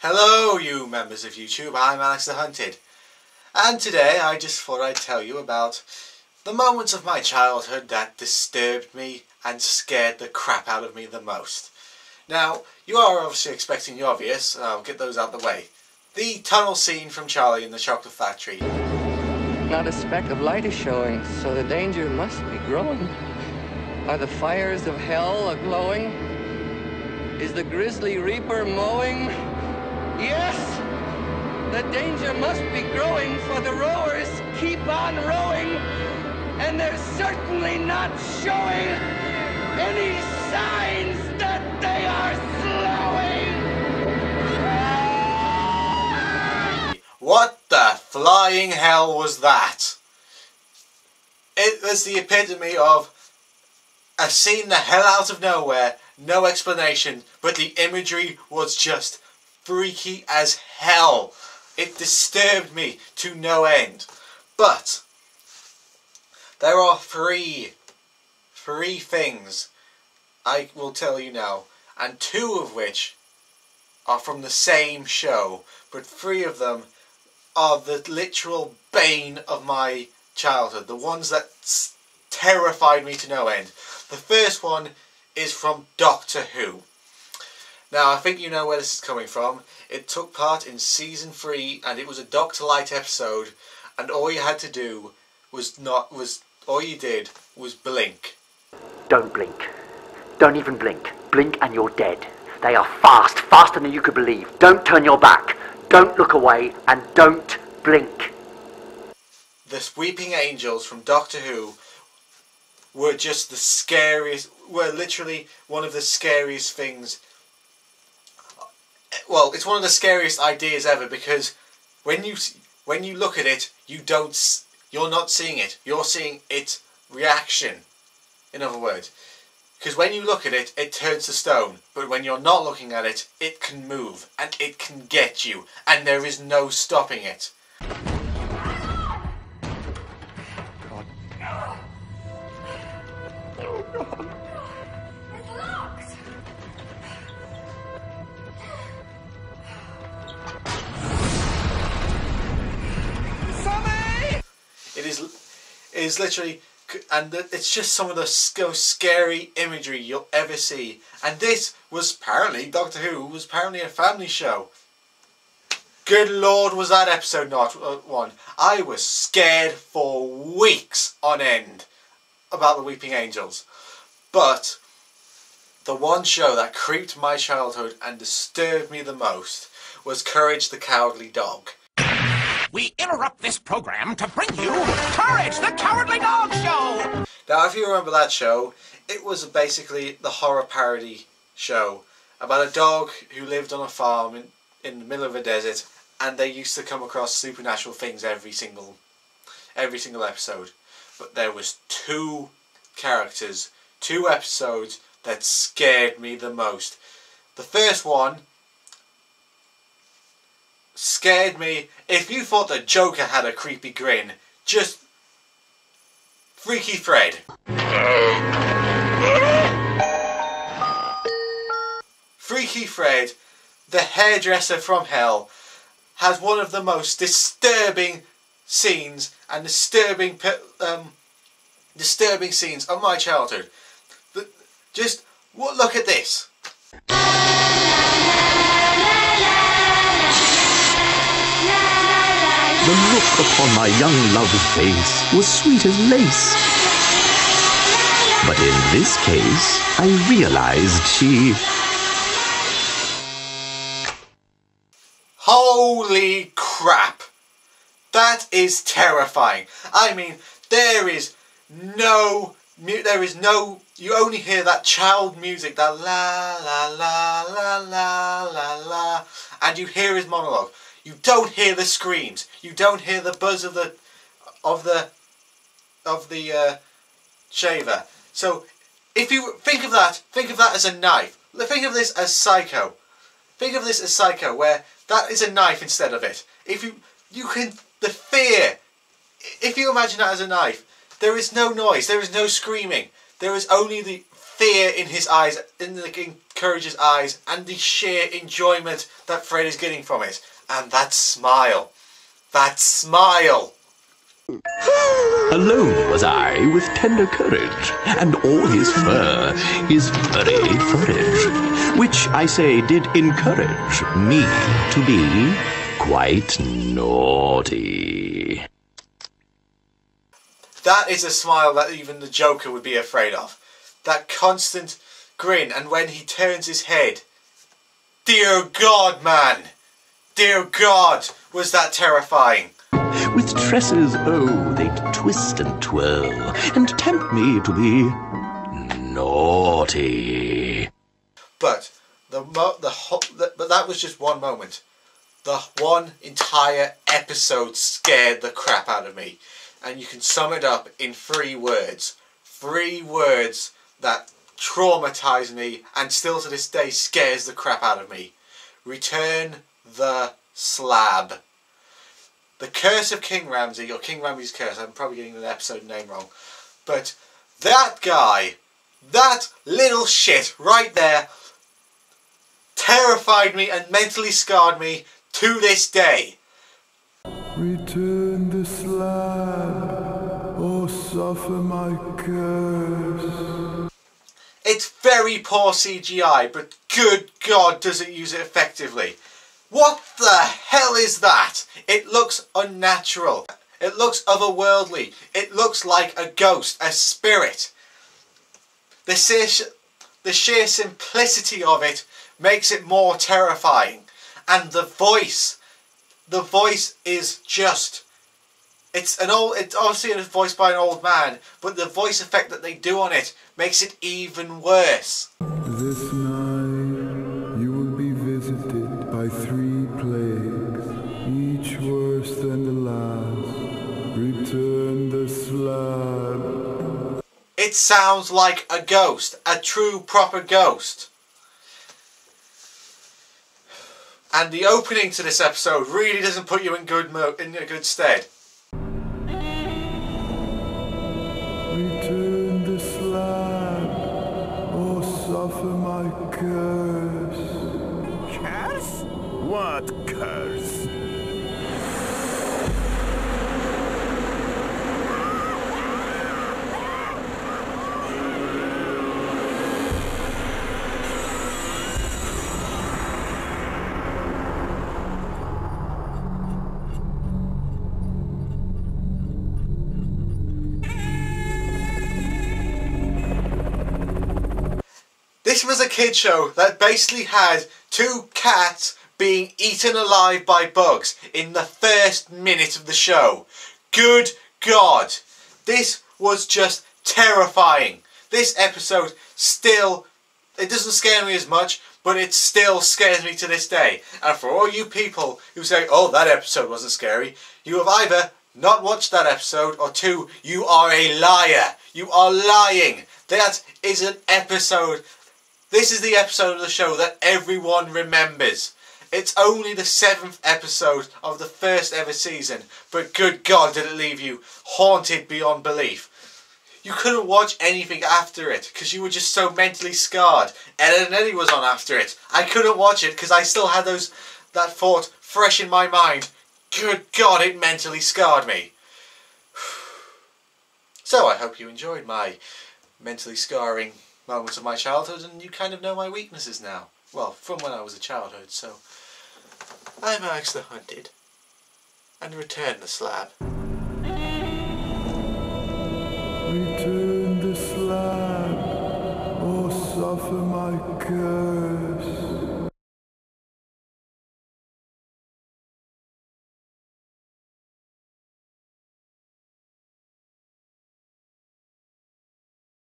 Hello you members of YouTube, I'm Alex the Hunted, and today I just thought I'd tell you about the moments of my childhood that disturbed me and scared the crap out of me the most. Now, you are obviously expecting the obvious, and I'll get those out of the way. The tunnel scene from Charlie in the Chocolate Factory. Not a speck of light is showing, so the danger must be growing. Are the fires of hell a-glowing? Is the grisly reaper mowing? Yes! The danger must be growing, for the rowers keep on rowing, and they're certainly not showing any signs that they are slowing! What the flying hell was that? It was the epitome of a scene the hell out of nowhere, no explanation, but the imagery was just freaky as hell. It disturbed me to no end. But there are three things I will tell you now, and two of which are from the same show, but three of them are the literal bane of my childhood, the ones that terrified me to no end. The first one is from Doctor Who. Now, I think you know where this is coming from. It took part in season 3, and it was a Doctor Light episode, and all you had to do was blink. Don't blink. Don't even blink. Blink and you're dead. They are fast, faster than you could believe. Don't turn your back. Don't look away, and don't blink. The Weeping Angels from Doctor Who were just the scariest, were literally one of the scariest things. Well, it's one of the scariest ideas ever, because when you look at it, you're not seeing it. You're seeing its reaction. In other words, because when you look at it, it turns to stone. But when you're not looking at it, it can move and it can get you, and there is no stopping it. It is literally, and it's just some of the scary imagery you'll ever see. And this was apparently, Doctor Who was apparently a family show. Good Lord, was that episode not one. I was scared for weeks on end about the Weeping Angels. But the one show that creeped my childhood and disturbed me the most was Courage the Cowardly Dog. We interrupt this program to bring you Courage the Cowardly Dog Show! Now, if you remember that show, it was basically the horror parody show about a dog who lived on a farm in the middle of a desert, and they used to come across supernatural things every single episode. But there was two episodes that scared me the most. The first one scared me. If you thought the Joker had a creepy grin, just Freaky Fred. Freaky Fred, the hairdresser from hell, has one of the most disturbing scenes and disturbing scenes of my childhood. Just look at this. The look upon my young love's face was sweet as lace. But in this case, I realized she... Holy crap! That is terrifying. I mean, you only hear that child music, that la la la la la la la, and you hear his monologue. You don't hear the screams. You don't hear the buzz of the shaver. So, if you think of that as a knife. Think of this as Psycho. Think of this as Psycho, where that is a knife instead of it. If the fear. If you imagine that as a knife, there is no noise. There is no screaming. There is only the fear in his eyes, in the encourager's eyes, and the sheer enjoyment that Fred is getting from it. And that smile. That smile. Alone was I with tender courage, and all his fur, his furry furage, which I say did encourage me to be quite naughty. That is a smile that even the Joker would be afraid of. That constant grin, and when he turns his head, dear God, man, dear God, was that terrifying. With tresses, oh, they'd twist and twirl, and tempt me to be naughty. But but that was just one moment. The one entire episode scared the crap out of me, and you can sum it up in 3 words. 3 words that traumatized me, and still to this day scares the crap out of me. Return the slab. The Curse of King Ramsay, or King Ramsay's Curse, I'm probably getting the episode name wrong. But that guy, that little shit right there, terrified me and mentally scarred me to this day. Return the slab, or suffer my curse. It's very poor CGI, but good God does it use it effectively. What the hell is that? It looks unnatural. It looks otherworldly. It looks like a ghost, a spirit. The sheer simplicity of it makes it more terrifying. And the voice is just... It's obviously voiced by an old man, but the voice effect that they do on it makes it even worse. This night you will be visited by 3 plagues, each worse than the last. Return the slab. It sounds like a ghost, a true proper ghost. And the opening to this episode really doesn't put you in a good stead. Return the slab, or suffer my curse. Curse? What curse? This was a kid show that basically had 2 cats being eaten alive by bugs in the first minute of the show. Good God. This was just terrifying. This episode still, it doesn't scare me as much, but it still scares me to this day. And for all you people who say, oh, that episode wasn't scary, you have either not watched that episode, or 2, you are a liar. You are lying. That is an episode. This is the episode of the show that everyone remembers. It's only the 7th episode of the first ever season, but good God did it leave you haunted beyond belief. You couldn't watch anything after it because you were just so mentally scarred. Ed and Eddie was on after it. I couldn't watch it because I still had that thought fresh in my mind. Good God, it mentally scarred me. So I hope you enjoyed my mentally scarring moments of my childhood, and you kind of know my weaknesses now. Well, from when I was a childhood, so I'm Alex the Hunted, and return the slab. Return the slab, or suffer my curse.